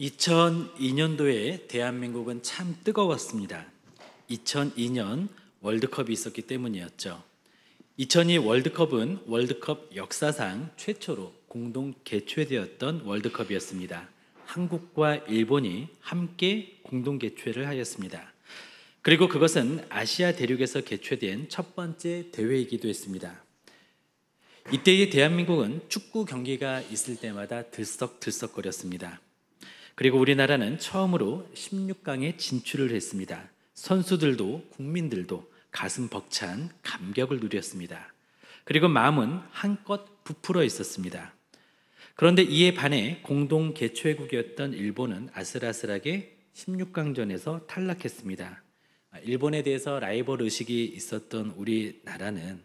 2002년도에 대한민국은 참 뜨거웠습니다. 2002년 월드컵이 있었기 때문이었죠. 2002 월드컵은 월드컵 역사상 최초로 공동 개최되었던 월드컵이었습니다. 한국과 일본이 함께 공동 개최를 하였습니다. 그리고 그것은 아시아 대륙에서 개최된 첫 번째 대회이기도 했습니다. 이때의 대한민국은 축구 경기가 있을 때마다 들썩들썩거렸습니다. 그리고 우리나라는 처음으로 16강에 진출을 했습니다. 선수들도 국민들도 가슴 벅찬 감격을 누렸습니다. 그리고 마음은 한껏 부풀어 있었습니다. 그런데 이에 반해 공동 개최국이었던 일본은 아슬아슬하게 16강전에서 탈락했습니다. 일본에 대해서 라이벌 의식이 있었던 우리나라는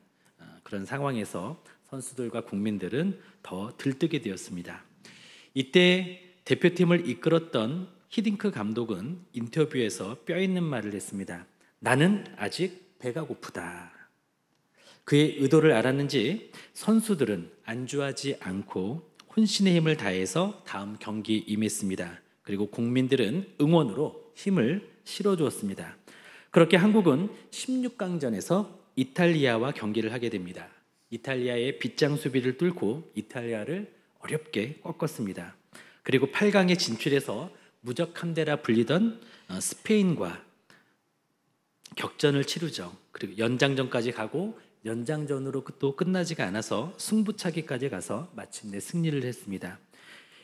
그런 상황에서 선수들과 국민들은 더 들뜨게 되었습니다. 이때 대표팀을 이끌었던 히딩크 감독은 인터뷰에서 뼈 있는 말을 했습니다. 나는 아직 배가 고프다. 그의 의도를 알았는지 선수들은 안주하지 않고 혼신의 힘을 다해서 다음 경기에 임했습니다. 그리고 국민들은 응원으로 힘을 실어주었습니다. 그렇게 한국은 16강전에서 이탈리아와 경기를 하게 됩니다. 이탈리아의 빗장 수비를 뚫고 이탈리아를 어렵게 꺾었습니다. 그리고 8강에 진출해서 무적함대라 불리던 스페인과 격전을 치르죠. 그리고 연장전까지 가고 연장전으로 또 끝나지가 않아서 승부차기까지 가서 마침내 승리를 했습니다.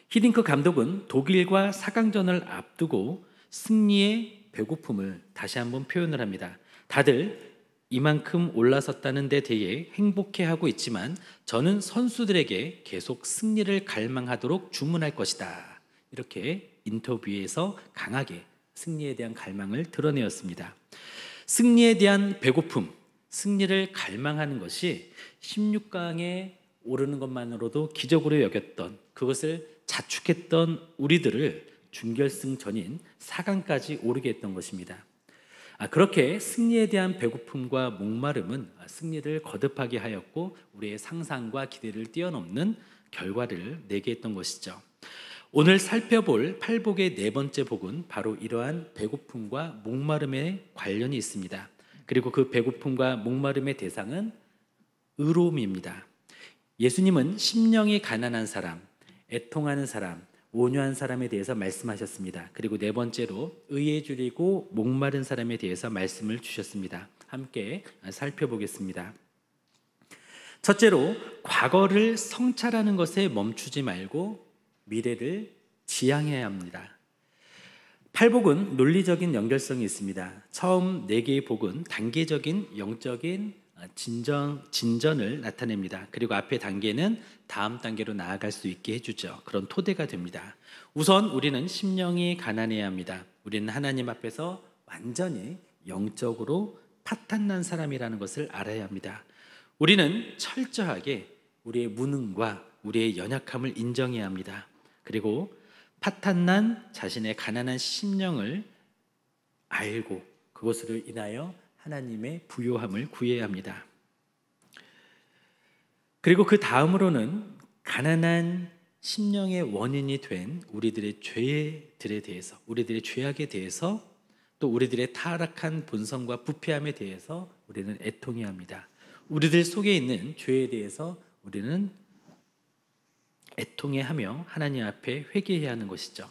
히딩크 감독은 독일과 4강전을 앞두고 승리의 배고픔을 다시 한번 표현을 합니다. 다들 이만큼 올라섰다는 데 대해 행복해하고 있지만 저는 선수들에게 계속 승리를 갈망하도록 주문할 것이다. 이렇게 인터뷰에서 강하게 승리에 대한 갈망을 드러내었습니다. 승리에 대한 배고픔, 승리를 갈망하는 것이 16강에 오르는 것만으로도 기적으로 여겼던, 그것을 자축했던 우리들을 준결승 전인 4강까지 오르게 했던 것입니다. 그렇게 승리에 대한 배고픔과 목마름은 승리를 거듭하게 하였고 우리의 상상과 기대를 뛰어넘는 결과를 내게 했던 것이죠. 오늘 살펴볼 팔복의 네 번째 복은 바로 이러한 배고픔과 목마름에 관련이 있습니다. 그리고 그 배고픔과 목마름의 대상은 의로움입니다. 예수님은 심령이 가난한 사람, 애통하는 사람, 온유한 사람에 대해서 말씀하셨습니다. 그리고 네 번째로 의에 줄이고 목마른 사람에 대해서 말씀을 주셨습니다. 함께 살펴보겠습니다. 첫째로 과거를 성찰하는 것에 멈추지 말고 미래를 지향해야 합니다. 팔복은 논리적인 연결성이 있습니다. 처음 네 개의 복은 단계적인 영적인 진전을 나타냅니다. 그리고 앞의 단계는 다음 단계로 나아갈 수 있게 해주죠. 그런 토대가 됩니다. 우선 우리는 심령이 가난해야 합니다. 우리는 하나님 앞에서 완전히 영적으로 파탄난 사람이라는 것을 알아야 합니다. 우리는 철저하게 우리의 무능과 우리의 연약함을 인정해야 합니다. 그리고 파탄난 자신의 가난한 심령을 알고 그것으로 인하여 하나님의 부요함을 구해야 합니다. 그리고 그 다음으로는 가난한 심령의 원인이 된 우리들의 죄들에 대해서, 우리들의 죄악에 대해서, 또 우리들의 타락한 본성과 부패함에 대해서 우리는 애통해야 합니다. 우리들 속에 있는 죄에 대해서 우리는 애통해하며 하나님 앞에 회개해야 하는 것이죠.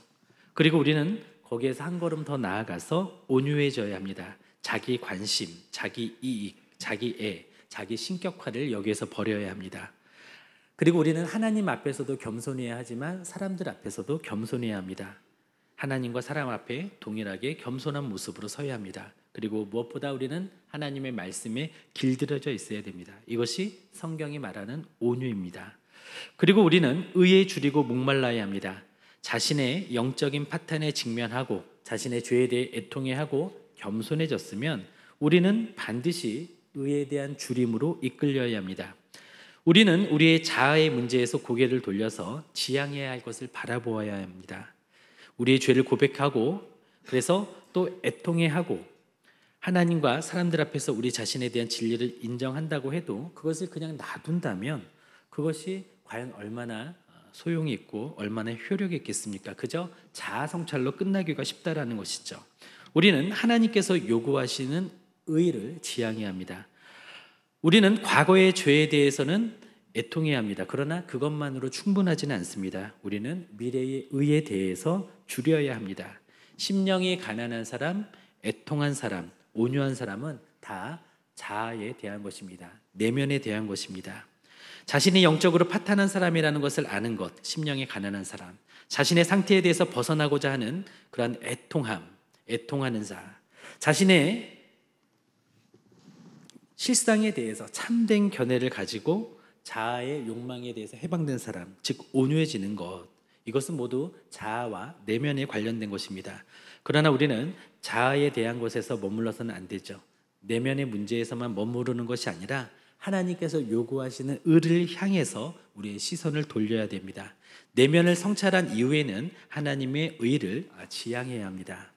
그리고 우리는 거기에서 한 걸음 더 나아가서 온유해져야 합니다. 자기 관심, 자기 이익, 자기 애, 자기 신격화를 여기에서 버려야 합니다. 그리고 우리는 하나님 앞에서도 겸손해야 하지만 사람들 앞에서도 겸손해야 합니다. 하나님과 사람 앞에 동일하게 겸손한 모습으로 서야 합니다. 그리고 무엇보다 우리는 하나님의 말씀에 길들여져 있어야 됩니다. 이것이 성경이 말하는 온유입니다. 그리고 우리는 의에 줄이고 목말라야 합니다. 자신의 영적인 파탄에 직면하고 자신의 죄에 대해 애통해 하고 겸손해졌으면 우리는 반드시 의에 대한 줄임으로 이끌려야 합니다. 우리는 우리의 자아의 문제에서 고개를 돌려서 지향해야 할 것을 바라보아야 합니다. 우리의 죄를 고백하고 그래서 또 애통해 하고 하나님과 사람들 앞에서 우리 자신에 대한 진리를 인정한다고 해도 그것을 그냥 놔둔다면 그것이 과연 얼마나 소용이 있고 얼마나 효력이 있겠습니까? 그저 자아 성찰로 끝나기가 쉽다라는 것이죠. 우리는 하나님께서 요구하시는 의를 지향해야 합니다. 우리는 과거의 죄에 대해서는 애통해야 합니다. 그러나 그것만으로 충분하지는 않습니다. 우리는 미래의 의에 대해서 줄여야 합니다. 심령이 가난한 사람, 애통한 사람, 온유한 사람은 다 자아에 대한 것입니다. 내면에 대한 것입니다. 자신이 영적으로 파탄한 사람이라는 것을 아는 것, 심령이 가난한 사람, 자신의 상태에 대해서 벗어나고자 하는 그러한 애통하는 자, 자신의 실상에 대해서 참된 견해를 가지고 자아의 욕망에 대해서 해방된 사람, 즉 온유해지는 것, 이것은 모두 자아와 내면에 관련된 것입니다. 그러나 우리는 자아에 대한 것에서 머물러서는 안 되죠. 내면의 문제에서만 머무르는 것이 아니라 하나님께서 요구하시는 의를 향해서 우리의 시선을 돌려야 됩니다. 내면을 성찰한 이후에는 하나님의 의를 지향해야 합니다.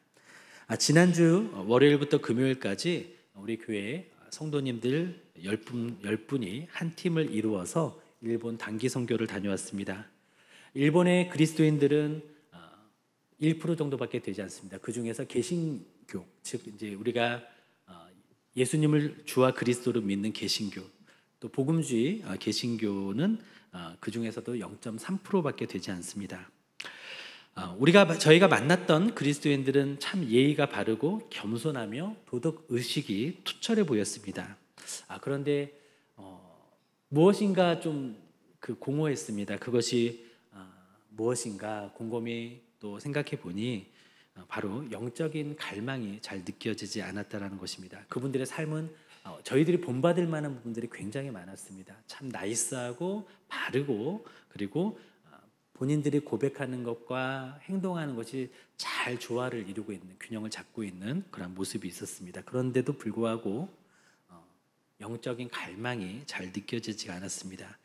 지난주 월요일부터 금요일까지 우리 교회 성도님들 10분이 한 팀을 이루어서 일본 단기 선교를 다녀왔습니다. 일본의 그리스도인들은 1% 정도밖에 되지 않습니다. 그 중에서 개신교, 즉 이제 우리가 예수님을 주와 그리스도로 믿는 개신교, 또 복음주의 개신교는 그 중에서도 0.3%밖에 되지 않습니다. 저희가 만났던 그리스도인들은 참 예의가 바르고 겸손하며 도덕 의식이 투철해 보였습니다. 그런데 무엇인가 좀 공허했습니다. 그것이 무엇인가 곰곰이 또 생각해 보니 바로 영적인 갈망이 잘 느껴지지 않았다라는 것입니다. 그분들의 삶은 저희들이 본받을 만한 부분들이 굉장히 많았습니다. 참 나이스하고 바르고, 그리고 본인들이 고백하는 것과 행동하는 것이 잘 조화를 이루고 있는, 균형을 잡고 있는 그런 모습이 있었습니다. 그런데도 불구하고 영적인 갈망이 잘 느껴지지가 않았습니다.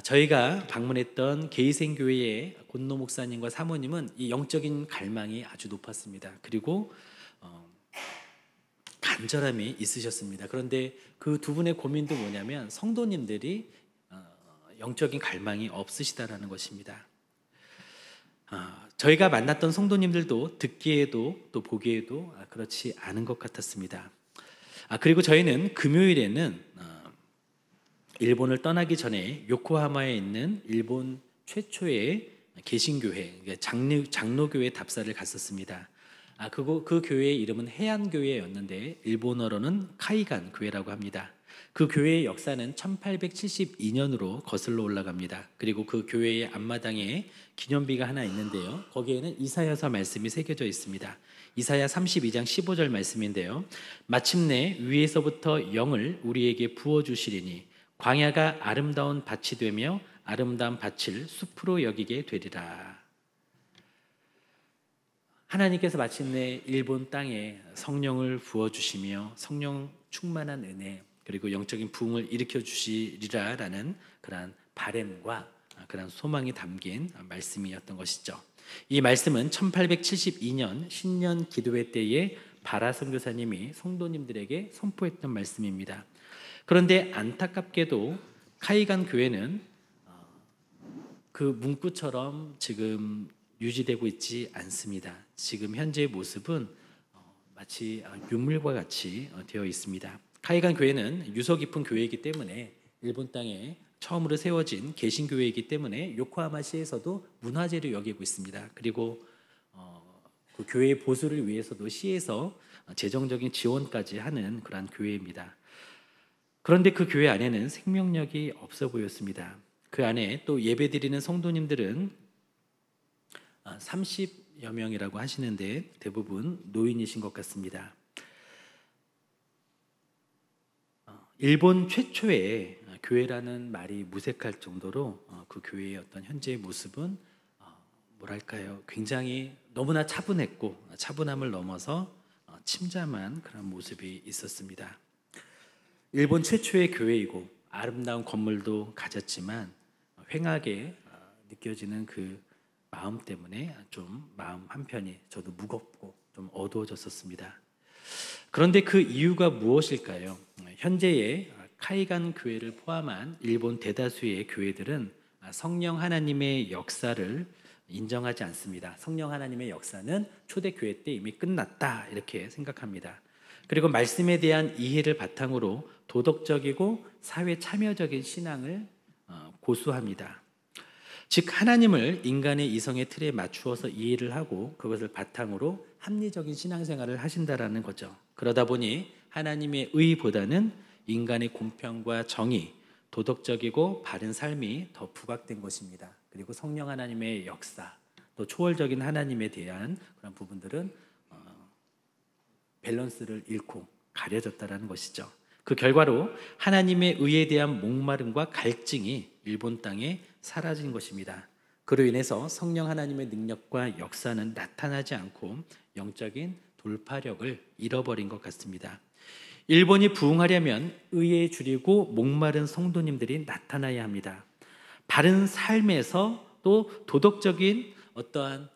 저희가 방문했던 게이센교회의 곤노 목사님과 사모님은 이 영적인 갈망이 아주 높았습니다. 그리고 간절함이 있으셨습니다. 그런데 그 두 분의 고민도 뭐냐면 성도님들이 영적인 갈망이 없으시다라는 것입니다. 저희가 만났던 성도님들도 듣기에도 또 보기에도 그렇지 않은 것 같았습니다. 그리고 저희는 금요일에는 일본을 떠나기 전에 요코하마에 있는 일본 최초의 개신교회, 장로교회 답사를 갔었습니다. 그 교회의 이름은 해안교회였는데 일본어로는 카이간 교회라고 합니다. 그 교회의 역사는 1872년으로 거슬러 올라갑니다. 그리고 그 교회의 앞마당에 기념비가 하나 있는데요. 거기에는 이사야서 말씀이 새겨져 있습니다. 이사야 32장 15절 말씀인데요. 마침내 위에서부터 영을 우리에게 부어주시리니 광야가 아름다운 밭이 되며 아름다운 밭을 숲으로 여기게 되리라. 하나님께서 마침내 일본 땅에 성령을 부어주시며 성령 충만한 은혜, 그리고 영적인 부흥을 일으켜 주시리라라는 그러한 바램과 그러한 소망이 담긴 말씀이었던 것이죠. 이 말씀은 1872년 신년 기도회 때에 바라 선교사님이 성도님들에게 선포했던 말씀입니다. 그런데 안타깝게도 카이간 교회는 그 문구처럼 지금 유지되고 있지 않습니다. 지금 현재의 모습은 마치 유물과 같이 되어 있습니다. 카이간 교회는 유서 깊은 교회이기 때문에 일본 땅에 처음으로 세워진 개신교회이기 때문에 요코하마시에서도 문화재로 여기고 있습니다. 그리고 그 교회의 보수를 위해서도 시에서 재정적인 지원까지 하는 그런 교회입니다. 그런데 그 교회 안에는 생명력이 없어 보였습니다. 그 안에 또 예배드리는 성도님들은 30여 명이라고 하시는데 대부분 노인이신 것 같습니다. 일본 최초의 교회라는 말이 무색할 정도로 그 교회의 어떤 현재의 모습은 뭐랄까요, 굉장히 너무나 차분했고 차분함을 넘어서 침잠한 그런 모습이 있었습니다. 일본 최초의 교회이고 아름다운 건물도 가졌지만 횡하게 느껴지는 그 마음 때문에 좀 마음 한편이 저도 무겁고 좀 어두워졌었습니다. 그런데 그 이유가 무엇일까요? 현재의 카이간 교회를 포함한 일본 대다수의 교회들은 성령 하나님의 역사를 인정하지 않습니다. 성령 하나님의 역사는 초대교회 때 이미 끝났다 이렇게 생각합니다. 그리고 말씀에 대한 이해를 바탕으로 도덕적이고 사회 참여적인 신앙을 고수합니다. 즉 하나님을 인간의 이성의 틀에 맞추어서 이해를 하고 그것을 바탕으로 합리적인 신앙생활을 하신다라는 거죠. 그러다 보니 하나님의 의보다는 인간의 공평과 정의, 도덕적이고 바른 삶이 더 부각된 것입니다. 그리고 성령 하나님의 역사, 또 초월적인 하나님에 대한 그런 부분들은 밸런스를 잃고 가려졌다라는 것이죠. 그 결과로 하나님의 의에 대한 목마름과 갈증이 일본 땅에 사라진 것입니다. 그로 인해서 성령 하나님의 능력과 역사는 나타나지 않고 영적인 돌파력을 잃어버린 것 같습니다. 일본이 부흥하려면 의에 줄이고 목마른 성도님들이 나타나야 합니다. 바른 삶에서 또 도덕적인 어떠한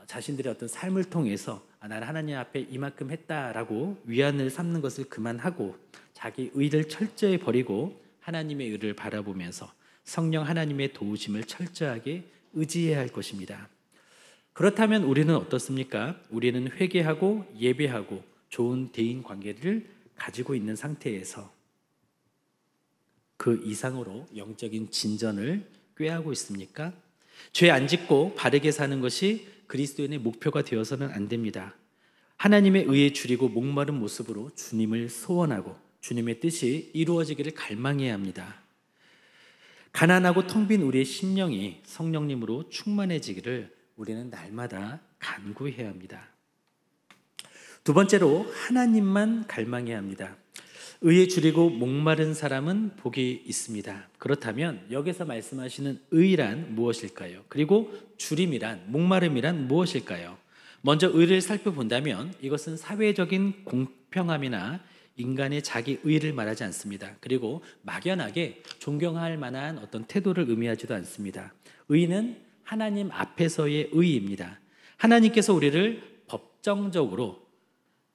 자신들의 어떤 삶을 통해서 나는 하나님 앞에 이만큼 했다라고 위안을 삼는 것을 그만하고 자기 의를 철저히 버리고 하나님의 의를 바라보면서 성령 하나님의 도우심을 철저하게 의지해야 할 것입니다. 그렇다면 우리는 어떻습니까? 우리는 회개하고 예배하고 좋은 대인 관계를 가지고 있는 상태에서 그 이상으로 영적인 진전을 꾀하고 있습니까? 죄 안 짓고 바르게 사는 것이 그리스도인의 목표가 되어서는 안 됩니다. 하나님의 의에 줄이고 목마른 모습으로 주님을 소원하고 주님의 뜻이 이루어지기를 갈망해야 합니다. 가난하고 텅 빈 우리의 심령이 성령님으로 충만해지기를 우리는 날마다 간구해야 합니다. 두 번째로 하나님만 갈망해야 합니다. 의에 줄이고 목마른 사람은 복이 있습니다. 그렇다면 여기서 말씀하시는 의란 무엇일까요? 그리고 줄임이란, 목마름이란 무엇일까요? 먼저 의를 살펴본다면 이것은 사회적인 공평함이나 인간의 자기 의를 말하지 않습니다. 그리고 막연하게 존경할 만한 어떤 태도를 의미하지도 않습니다. 의는 하나님 앞에서의 의입니다. 하나님께서 우리를 법정적으로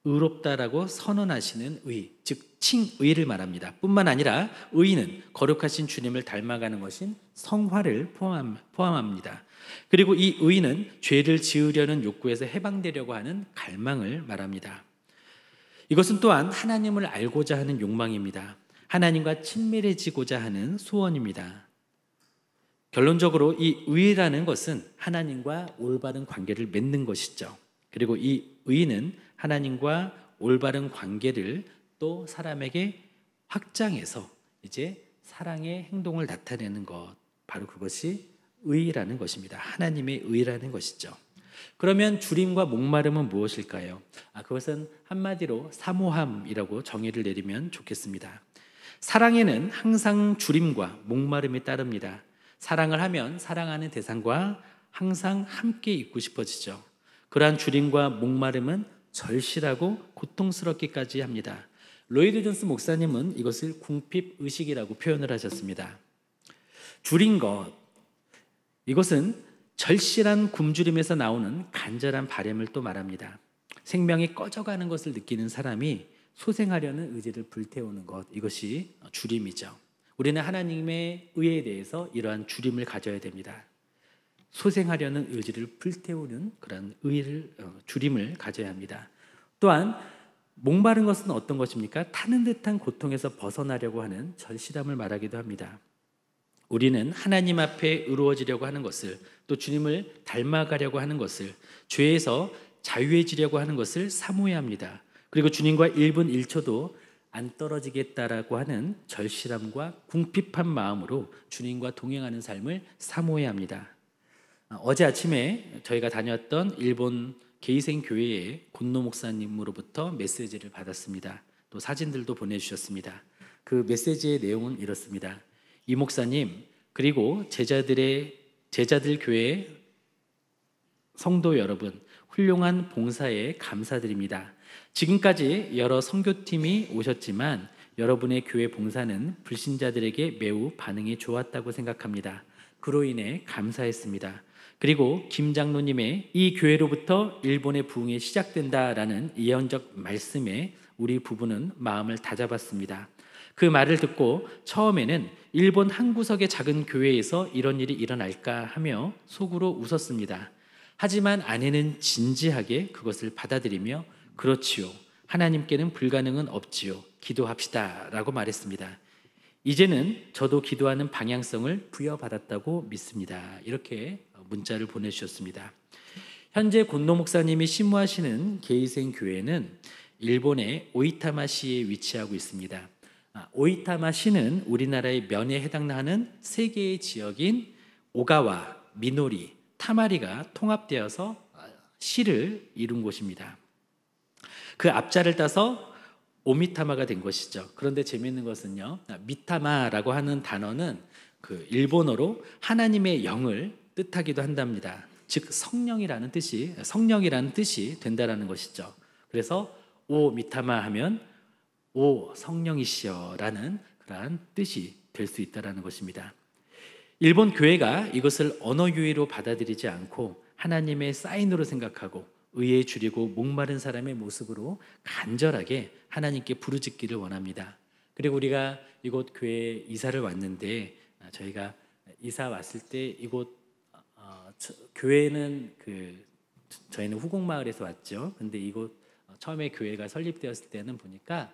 의롭다라고 선언하시는 의, 즉 칭의를 말합니다. 뿐만 아니라 의는 거룩하신 주님을 닮아가는 것인 성화를 포함합니다. 그리고 이 의는 죄를 지으려는 욕구에서 해방되려고 하는 갈망을 말합니다. 이것은 또한 하나님을 알고자 하는 욕망입니다. 하나님과 친밀해지고자 하는 소원입니다. 결론적으로 이 의라는 것은 하나님과 올바른 관계를 맺는 것이죠. 그리고 이 의는 하나님과 올바른 관계를 또 사람에게 확장해서 이제 사랑의 행동을 나타내는 것, 바로 그것이 의라는 것입니다. 하나님의 의라는 것이죠. 그러면 줄임과 목마름은 무엇일까요? 그것은 한마디로 사모함이라고 정의를 내리면 좋겠습니다. 사랑에는 항상 줄임과 목마름이 따릅니다. 사랑을 하면 사랑하는 대상과 항상 함께 있고 싶어지죠. 그러한 줄임과 목마름은 절실하고 고통스럽기까지 합니다. 로이드 존스 목사님은 이것을 궁핍의식이라고 표현을 하셨습니다. 줄인 것, 이것은 절실한 굶주림에서 나오는 간절한 바램을 또 말합니다. 생명이 꺼져가는 것을 느끼는 사람이 소생하려는 의지를 불태우는 것, 이것이 줄임이죠. 우리는 하나님의 의에 대해서 이러한 줄임을 가져야 됩니다. 소생하려는 의지를 불태우는 그런 줄임을 가져야 합니다. 또한 목마른 것은 어떤 것입니까? 타는 듯한 고통에서 벗어나려고 하는 절실함을 말하기도 합니다. 우리는 하나님 앞에 의로워지려고 하는 것을, 또 주님을 닮아가려고 하는 것을, 죄에서 자유해지려고 하는 것을 사모해야 합니다. 그리고 주님과 1분 1초도 안 떨어지겠다라고 하는 절실함과 궁핍한 마음으로 주님과 동행하는 삶을 사모해야 합니다. 어제 아침에 저희가 다녔던 일본 게이생 교회의 곤노 목사님으로부터 메시지를 받았습니다. 또 사진들도 보내주셨습니다. 그 메시지의 내용은 이렇습니다. 이 목사님, 그리고 제자들 교회 성도 여러분, 훌륭한 봉사에 감사드립니다. 지금까지 여러 선교팀이 오셨지만 여러분의 교회 봉사는 불신자들에게 매우 반응이 좋았다고 생각합니다. 그로 인해 감사했습니다. 그리고 김 장로님의 이 교회로부터 일본의 부흥이 시작된다라는 예언적 말씀에 우리 부부는 마음을 다잡았습니다. 그 말을 듣고 처음에는 일본 한 구석의 작은 교회에서 이런 일이 일어날까 하며 속으로 웃었습니다. 하지만 아내는 진지하게 그것을 받아들이며 그렇지요. 하나님께는 불가능은 없지요. 기도합시다 라고 말했습니다. 이제는 저도 기도하는 방향성을 부여받았다고 믿습니다. 이렇게 문자를 보내주셨습니다. 현재 곤노 목사님이 신무하시는 게이센 교회는 일본의 오이타마시에 위치하고 있습니다. 오이타마시는 우리나라의 면에 해당하는 세 개의 지역인 오가와, 미노리, 타마리가 통합되어서 시를 이룬 곳입니다. 그 앞자를 따서 오미타마가 된 것이죠. 그런데 재미있는 것은요, 미타마라고 하는 단어는 그 일본어로 하나님의 영을 뜻하기도 한답니다. 즉 성령이라는 뜻이 된다라는 것이죠. 그래서 오 미타마 하면 오 성령이시여라는 그러한 뜻이 될 수 있다라는 것입니다. 일본 교회가 이것을 언어 유희로 받아들이지 않고 하나님의 사인으로 생각하고 의에 줄이고 목마른 사람의 모습으로 간절하게 하나님께 부르짖기를 원합니다. 그리고 우리가 이곳 교회에 이사를 왔는데 저희가 이사 왔을 때 이곳 교회는 저희는 후곡마을에서 왔죠. 근데 이곳 처음에 교회가 설립되었을 때는 보니까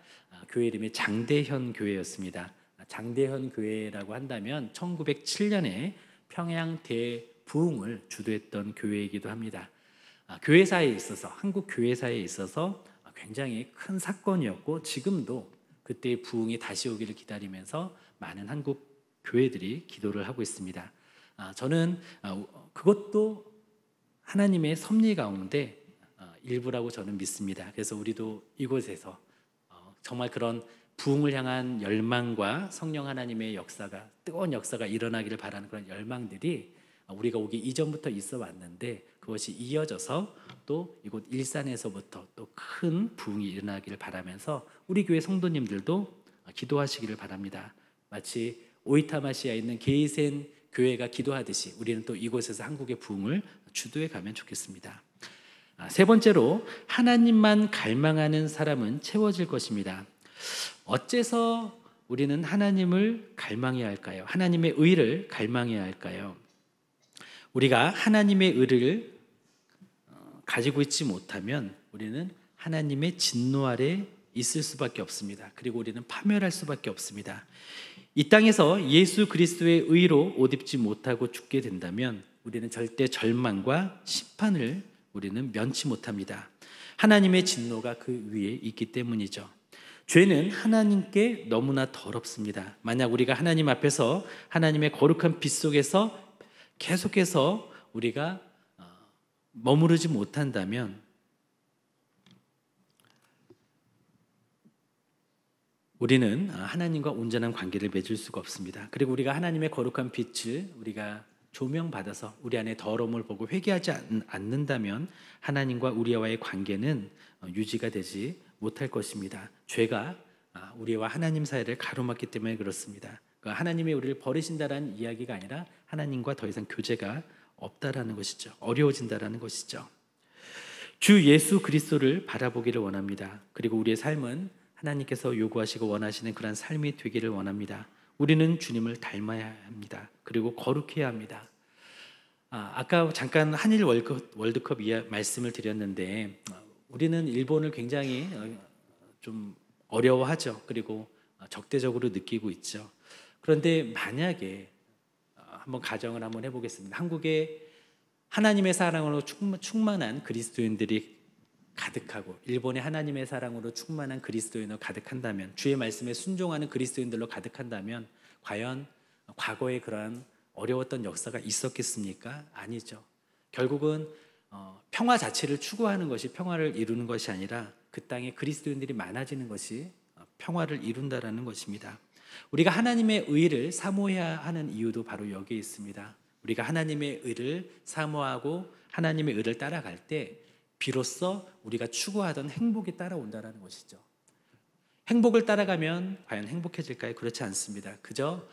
교회 이름이 장대현 교회였습니다. 장대현 교회라고 한다면 1907년에 평양 대부흥을 주도했던 교회이기도 합니다. 교회사에 있어서 한국 교회사에 있어서 굉장히 큰 사건이었고 지금도 그때의 부흥이 다시 오기를 기다리면서 많은 한국 교회들이 기도를 하고 있습니다. 저는 그것도 하나님의 섭리 가운데 일부라고 저는 믿습니다. 그래서 우리도 이곳에서 정말 그런 부흥을 향한 열망과 성령 하나님의 역사가 뜨거운 역사가 일어나기를 바라는 그런 열망들이 우리가 오기 이전부터 있어 왔는데 그것이 이어져서 또 이곳 일산에서부터 또 큰 부흥이 일어나기를 바라면서 우리 교회 성도님들도 기도하시기를 바랍니다. 마치 오이타마시아에 있는 게이센 교회가 기도하듯이 우리는 또 이곳에서 한국의 부흥을 주도해 가면 좋겠습니다. 세 번째로 하나님만 갈망하는 사람은 채워질 것입니다. 어째서 우리는 하나님을 갈망해야 할까요? 하나님의 의를 갈망해야 할까요? 우리가 하나님의 의를 가지고 있지 못하면 우리는 하나님의 진노 아래 있을 수밖에 없습니다. 그리고 우리는 파멸할 수밖에 없습니다. 이 땅에서 예수 그리스도의 의로 옷 입지 못하고 죽게 된다면 우리는 절대 절망과 심판을 우리는 면치 못합니다. 하나님의 진노가 그 위에 있기 때문이죠. 죄는 하나님께 너무나 더럽습니다. 만약 우리가 하나님 앞에서 하나님의 거룩한 빛 속에서 계속해서 우리가 머무르지 못한다면 우리는 하나님과 온전한 관계를 맺을 수가 없습니다. 그리고 우리가 하나님의 거룩한 빛을 우리가 조명받아서 우리 안에 더러움을 보고 회개하지 않는다면 하나님과 우리와의 관계는 유지가 되지 못할 것입니다. 죄가 우리와 하나님 사이를 가로막기 때문에 그렇습니다. 하나님이 우리를 버리신다라는 이야기가 아니라 하나님과 더 이상 교제가 없다라는 것이죠. 어려워진다라는 것이죠. 주 예수 그리스도를 바라보기를 원합니다. 그리고 우리의 삶은 하나님께서 요구하시고 원하시는 그런 삶이 되기를 원합니다. 우리는 주님을 닮아야 합니다. 그리고 거룩해야 합니다. 아까 잠깐 한일 월드컵 말씀을 드렸는데 우리는 일본을 굉장히 좀 어려워하죠. 그리고 적대적으로 느끼고 있죠. 그런데 만약에 한번 가정을 한번 해보겠습니다. 한국에 하나님의 사랑으로 충만한 그리스도인들이 가득하고 일본의 하나님의 사랑으로 충만한 그리스도인으로 가득한다면 주의 말씀에 순종하는 그리스도인들로 가득한다면 과연 과거에 그러한 어려웠던 역사가 있었겠습니까? 아니죠. 결국은 평화 자체를 추구하는 것이 평화를 이루는 것이 아니라 그 땅에 그리스도인들이 많아지는 것이 평화를 이룬다라는 것입니다. 우리가 하나님의 의를 사모해야 하는 이유도 바로 여기에 있습니다. 우리가 하나님의 의를 사모하고 하나님의 의를 따라갈 때 비로소 우리가 추구하던 행복이 따라온다는 것이죠. 행복을 따라가면 과연 행복해질까요? 그렇지 않습니다. 그저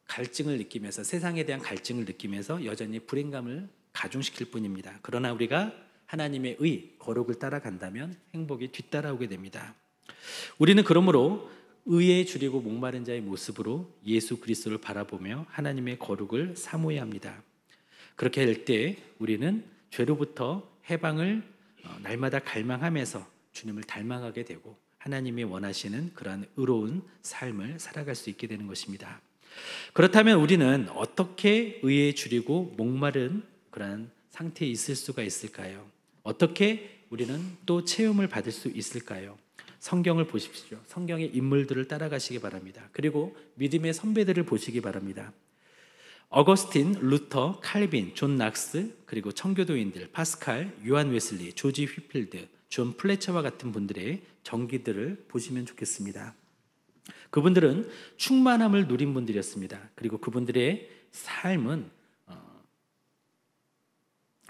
갈증을 느끼면서 세상에 대한 갈증을 느끼면서 여전히 불행감을 가중시킬 뿐입니다. 그러나 우리가 하나님의 의, 거룩을 따라간다면 행복이 뒤따라오게 됩니다. 우리는 그러므로 의에 줄이고 목마른 자의 모습으로 예수 그리스도를 바라보며 하나님의 거룩을 사모해야 합니다. 그렇게 할 때 우리는 죄로부터 해방을 날마다 갈망하면서 주님을 닮아가게 되고 하나님이 원하시는 그러한 의로운 삶을 살아갈 수 있게 되는 것입니다. 그렇다면 우리는 어떻게 의에 줄이고 목마른 그러한 상태에 있을 수가 있을까요? 어떻게 우리는 또 체험을 받을 수 있을까요? 성경을 보십시오. 성경의 인물들을 따라가시기 바랍니다. 그리고 믿음의 선배들을 보시기 바랍니다. 어거스틴, 루터, 칼빈, 존 낙스, 그리고 청교도인들, 파스칼, 요한 웨슬리, 조지 휘필드, 존 플래처와 같은 분들의 전기들을 보시면 좋겠습니다. 그분들은 충만함을 누린 분들이었습니다. 그리고 그분들의 삶은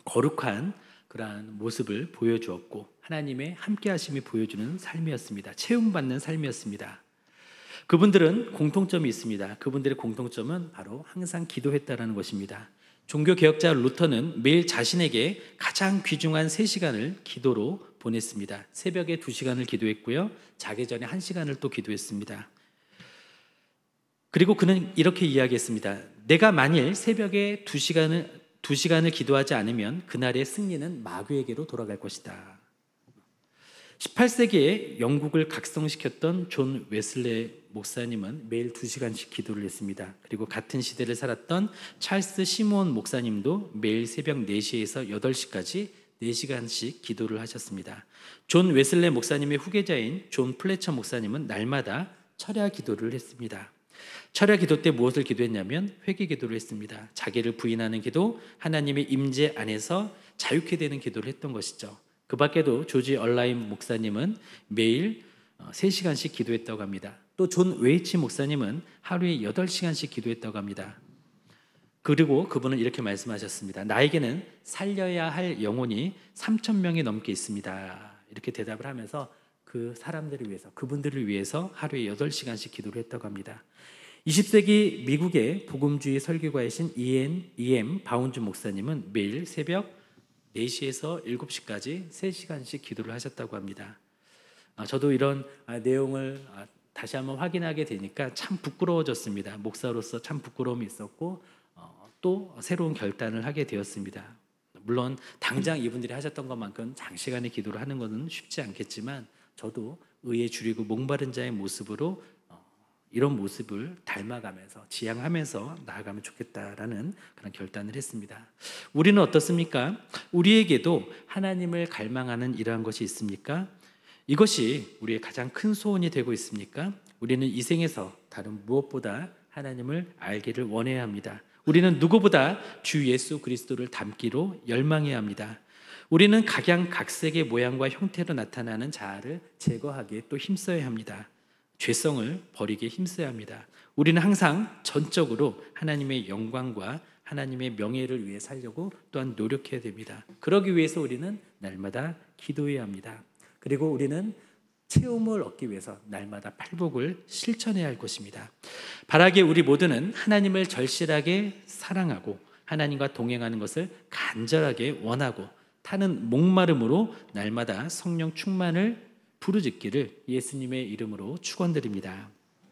거룩한 그러한 모습을 보여주었고 하나님의 함께하심이 보여주는 삶이었습니다. 체험받는 삶이었습니다. 그분들은 공통점이 있습니다. 그분들의 공통점은 바로 항상 기도했다라는 것입니다. 종교개혁자 루터는 매일 자신에게 가장 귀중한 3시간을 기도로 보냈습니다. 새벽에 2시간을 기도했고요. 자기 전에 1시간을 또 기도했습니다. 그리고 그는 이렇게 이야기했습니다. 내가 만일 새벽에 2시간을 기도하지 않으면 그날의 승리는 마귀에게로 돌아갈 것이다. 18세기에 영국을 각성시켰던 존 웨슬레 목사님은 매일 2시간씩 기도를 했습니다. 그리고 같은 시대를 살았던 찰스 시몬 목사님도 매일 새벽 4시에서 8시까지 4시간씩 기도를 하셨습니다. 존 웨슬레 목사님의 후계자인 존 플래처 목사님은 날마다 철야 기도를 했습니다. 철야 기도 때 무엇을 기도했냐면 회개 기도를 했습니다. 자기를 부인하는 기도, 하나님의 임재 안에서 자유케 되는 기도를 했던 것이죠. 그 밖에도 조지 얼라임 목사님은 매일 3시간씩 기도했다고 합니다. 또 존 웨이치 목사님은 하루에 8시간씩 기도했다고 합니다. 그리고 그분은 이렇게 말씀하셨습니다. 나에게는 살려야 할 영혼이 3,000명이 넘게 있습니다. 이렇게 대답을 하면서 그 사람들을 위해서, 그분들을 위해서 하루에 8시간씩 기도를 했다고 합니다. 20세기 미국의 복음주의 설교가이신 E.M. 바운즈 목사님은 매일 새벽 4시에서 7시까지 3시간씩 기도를 하셨다고 합니다. 저도 이런 내용을 다시 한번 확인하게 되니까 참 부끄러워졌습니다. 목사로서 참 부끄러움이 있었고 또 새로운 결단을 하게 되었습니다. 물론 당장 이분들이 하셨던 것만큼 장시간의 기도를 하는 것은 쉽지 않겠지만 저도 의에 줄이고 목마른 자의 모습으로 이런 모습을 닮아가면서 지향하면서 나아가면 좋겠다라는 그런 결단을 했습니다. 우리는 어떻습니까? 우리에게도 하나님을 갈망하는 이러한 것이 있습니까? 이것이 우리의 가장 큰 소원이 되고 있습니까? 우리는 이 생에서 다른 무엇보다 하나님을 알기를 원해야 합니다. 우리는 누구보다 주 예수 그리스도를 닮기로 열망해야 합니다. 우리는 각양각색의 모양과 형태로 나타나는 자아를 제거하기에 또 힘써야 합니다. 죄성을 버리기에 힘써야 합니다. 우리는 항상 전적으로 하나님의 영광과 하나님의 명예를 위해 살려고 또한 노력해야 됩니다. 그러기 위해서 우리는 날마다 기도해야 합니다. 그리고 우리는 체험을 얻기 위해서 날마다 팔복을 실천해야 할 것입니다. 바라기에 우리 모두는 하나님을 절실하게 사랑하고 하나님과 동행하는 것을 간절하게 원하고 타는 목마름으로 날마다 성령 충만을 부르짖기를 예수님의 이름으로 축원드립니다.